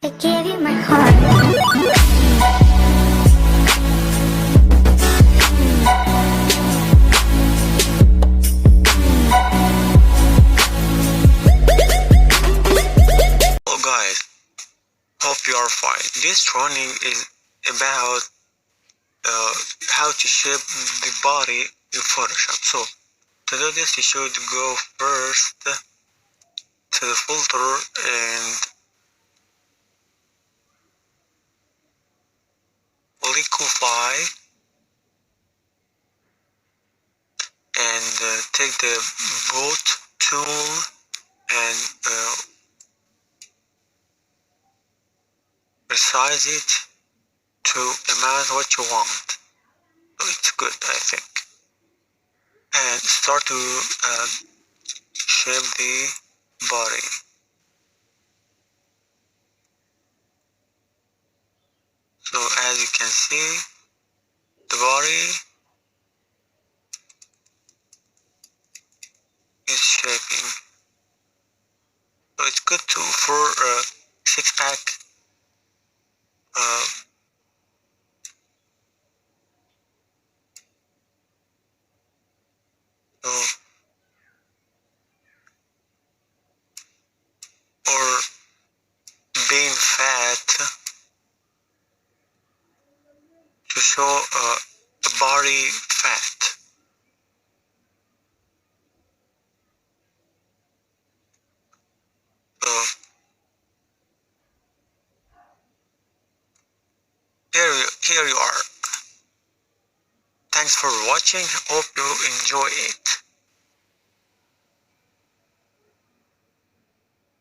I gave you my heart. Hello guys, hope you are fine. This training is about how to shape the body in Photoshop. So to do this, you should go first to the filter and Liquify, and take the boat tool and resize it to amount what you want. So it's good, I think. And start to shape the body. So as you can see, the body is shaping. So it's good to for six pack. So, or being fat to show the body fat. So here you are. Thanks for watching. Hope you enjoy it.